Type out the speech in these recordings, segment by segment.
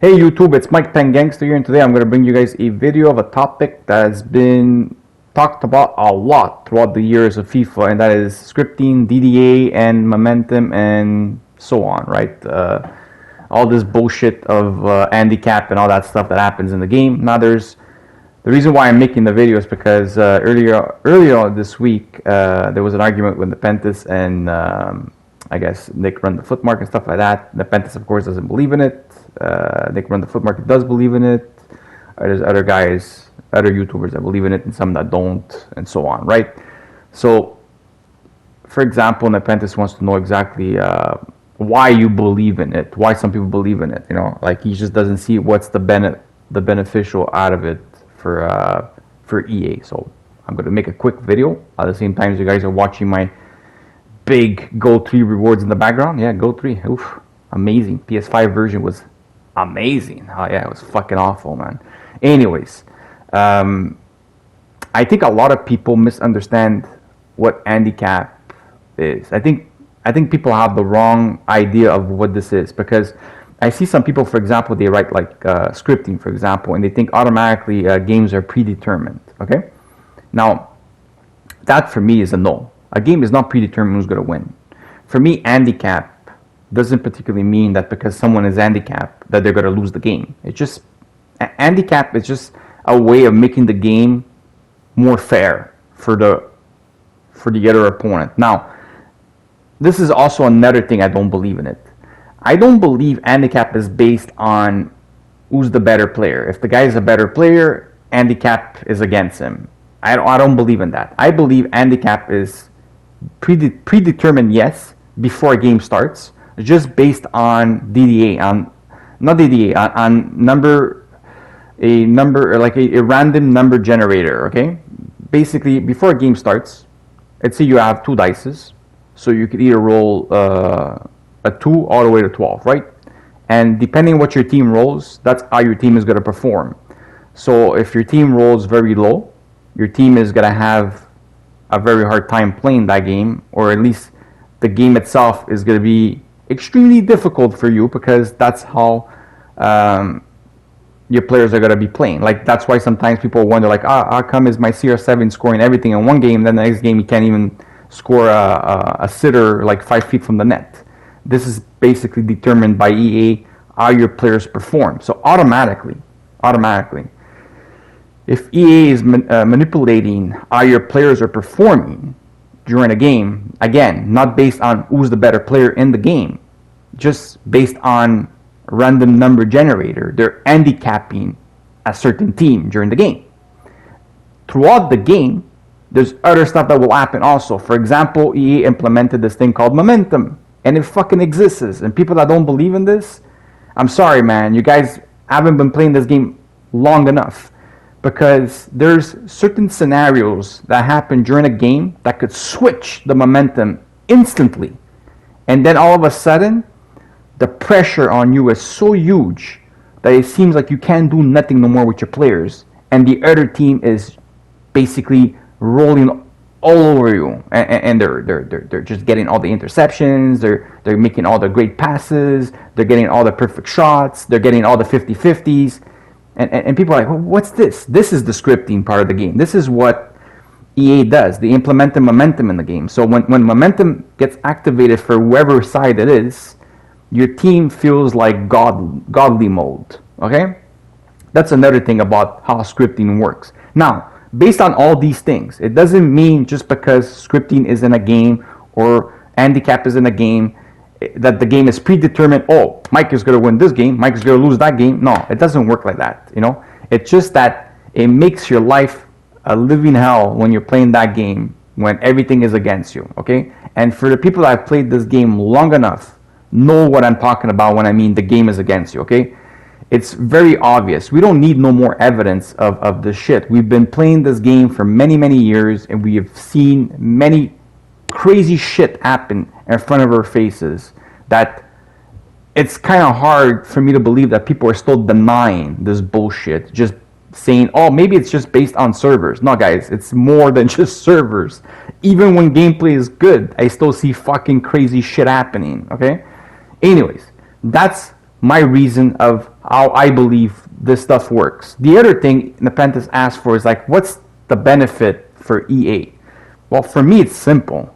Hey YouTube, it's Mike Pen Gangster here, and today I'm going to bring you guys a video of a topic that has been talked about a lot throughout the years of FIFA, and that is scripting, DDA, and momentum, and so on, right? All this bullshit of handicap and all that stuff that happens in the game. Now, the reason why I'm making the video is because earlier this week there was an argument with Nepenthez and I guess Nick run the foot mark and stuff like that. Nepenthez, of course, doesn't believe in it. Nick run the foot market does believe in it. There's other guys, other YouTubers that believe in it, and some that don't, and so on, right? So, for example, Nepenthez wants to know exactly why you believe in it, why some people believe in it. You know, like he just doesn't see what's the beneficial out of it for EA. So I'm going to make a quick video at the same time as you guys are watching my big Gold 3 rewards in the background. Yeah, Gold 3. Oof, amazing. PS5 version was amazing. Oh yeah, it was fucking awful, man. Anyways, I think a lot of people misunderstand what handicap is. I think people have the wrong idea of what this is, because I see some people, for example, they write like scripting, for example, and they think automatically games are predetermined. Okay, now that for me is a no. A game is not predetermined who's going to win. For me, handicap doesn't particularly mean that because someone is handicapped that they're going to lose the game. It's just handicap is just a way of making the game more fair for the other opponent. Now, this is also another thing I don't believe in it. I don't believe handicap is based on who's the better player. If the guy is a better player, handicap is against him. I don't believe in that. I believe handicap is predetermined, yes, before a game starts, just based on DDA, on a number like a random number generator. Okay, basically before a game starts, let's say you have two dices, so you could either roll a 2 all the way to 12, right? And depending on what your team rolls, that's how your team is going to perform. So if your team rolls very low, your team is going to have a very hard time playing that game, or at least the game itself is going to be extremely difficult for you, because that's how your players are going to be playing. Like, that's why sometimes people wonder, like, how come is my CR7 scoring everything in one game, then the next game he can't even score a sitter like 5 feet from the net. This is basically determined by EA, how your players perform. So automatically, if EA is manipulating how your players are performing during a game, again, not based on who's the better player in the game, just based on random number generator, they're handicapping a certain team during the game. Throughout the game, there's other stuff that will happen also. For example, EA implemented this thing called momentum, and it fucking exists. And people that don't believe in this, I'm sorry, man, you guys haven't been playing this game long enough. Because there's certain scenarios that happen during a game that could switch the momentum instantly. And then all of a sudden, the pressure on you is so huge that it seems like you can't do nothing no more with your players. And the other team is basically rolling all over you. And they're just getting all the interceptions, they're making all the great passes, they're getting all the perfect shots, they're getting all the 50-50s. And people are like, well, what's this? This is the scripting part of the game. This is what EA does. They implement the momentum in the game. So when momentum gets activated for whoever side it is, your team feels like godly mode. Okay? That's another thing about how scripting works. Now, based on all these things, it doesn't mean just because scripting is in a game or handicap is in a game that the game is predetermined. Oh, Mike is going to win this game, Mike is going to lose that game. No, it doesn't work like that. You know, it's just that it makes your life a living hell when you're playing that game, when everything is against you. Okay, and for the people that have played this game long enough, know what I'm talking about when I mean the game is against you. Okay, it's very obvious. We don't need no more evidence of this shit. We've been playing this game for many years, and we have seen many crazy shit happen in front of our faces that it's kind of hard for me to believe that people are still denying this bullshit, just saying, oh, maybe it's just based on servers. No, guys, it's more than just servers. Even when gameplay is good, I still see fucking crazy shit happening. Okay, anyways, that's my reason of how I believe this stuff works. The other thing Nepenthez asked for is like, what's the benefit for EA? Well, for me, it's simple.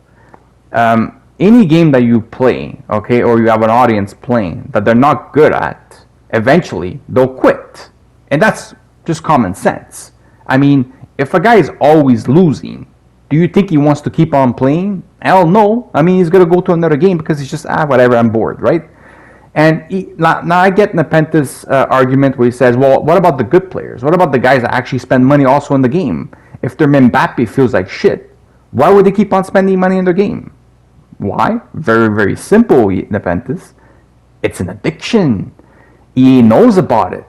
Any game that you play, okay, or you have an audience playing that they're not good at, eventually they'll quit. And that's just common sense. I mean, if a guy is always losing, do you think he wants to keep on playing? Hell no. I mean, he's going to go to another game because he's just, whatever, I'm bored, right? And now I get Nepenthez argument where he says, well, what about the good players? What about the guys that actually spend money also in the game? If their Mbappe feels like shit, why would they keep on spending money in their game? Why? Very, very simple, Nepenthez. It's an addiction. EA knows about it.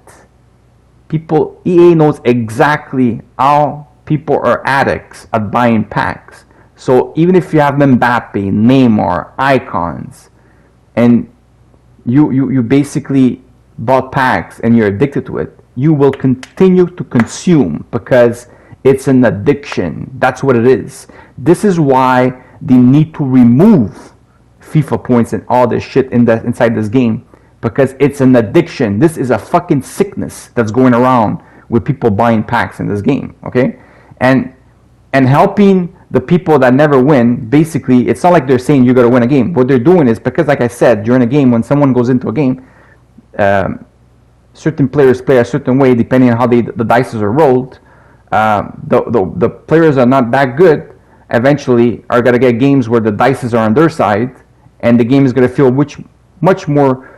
EA knows exactly how people are addicts at buying packs. So even if you have Mbappe, Neymar, icons, and you basically bought packs and you're addicted to it, you will continue to consume because it's an addiction. That's what it is. This is why they need to remove FIFA points and all this shit inside this game, because it's an addiction. This is a fucking sickness that's going around with people buying packs in this game, okay? And helping the people that never win, basically, it's not like they're saying you got to win a game. What they're doing is, because like I said, during a game, when someone goes into a game, certain players play a certain way depending on how the dices are rolled. The players are not that good eventually are going to get games where the dices are on their side, and the game is going to feel much more,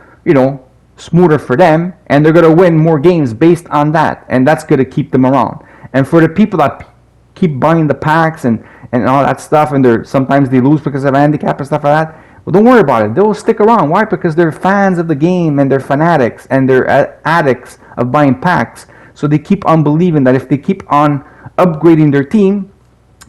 smoother for them, and they're going to win more games based on that, and that's going to keep them around. And for the people that keep buying the packs and all that stuff, and sometimes they lose because of handicap and stuff like that, well, don't worry about it. They'll stick around. Why? Because they're fans of the game, and they're fanatics, and they're addicts of buying packs. So they keep on believing that if they keep on upgrading their team,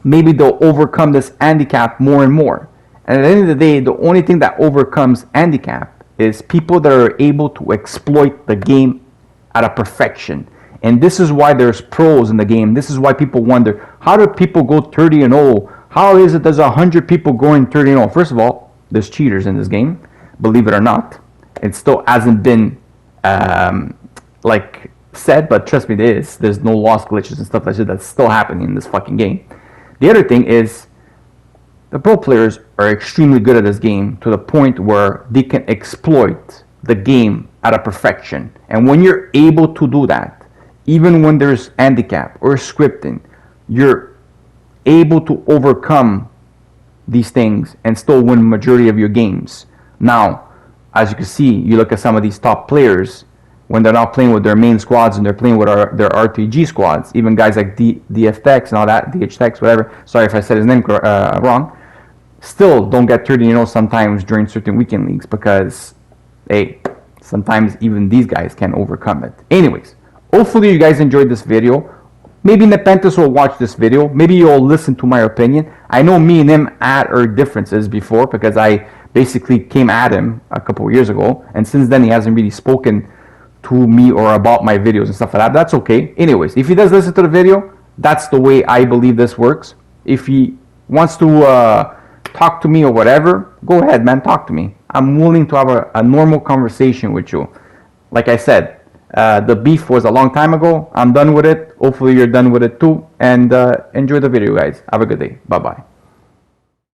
maybe they'll overcome this handicap more and more. And at the end of the day, the only thing that overcomes handicap is people that are able to exploit the game at a perfection. And this is why there's pros in the game. This is why people wonder, how do people go 30-0? How is it there's 100 people going 30-0? First of all, there's cheaters in this game, believe it or not. It still hasn't been said, but trust me, there is. There's no lost glitches and stuff like that that's still happening in this fucking game. The other thing is, the pro players are extremely good at this game to the point where they can exploit the game at a perfection. And when you're able to do that, even when there's handicap or scripting, you're able to overcome these things and still win majority of your games. Now, as you can see, you look at some of these top players, when they're not playing with their main squads and they're playing with their RTG squads, even guys like DFTech and all that, DHTech, whatever, sorry if I said his name wrong, still don't get 30-0 sometimes during certain weekend leagues because, hey, sometimes even these guys can overcome it. Anyways, hopefully you guys enjoyed this video. Maybe Nepenthez will watch this video. Maybe you'll listen to my opinion. I know me and him had our differences before because I basically came at him a couple of years ago, and since then he hasn't really spoken to me or about my videos and stuff like that. That's okay. Anyways, if he does listen to the video, that's the way I believe this works. If he wants to talk to me or whatever, go ahead, man, talk to me. I'm willing to have a normal conversation with you. Like I said, the beef was a long time ago. I'm done with it. Hopefully you're done with it too. And enjoy the video, guys. Have a good day. Bye-bye.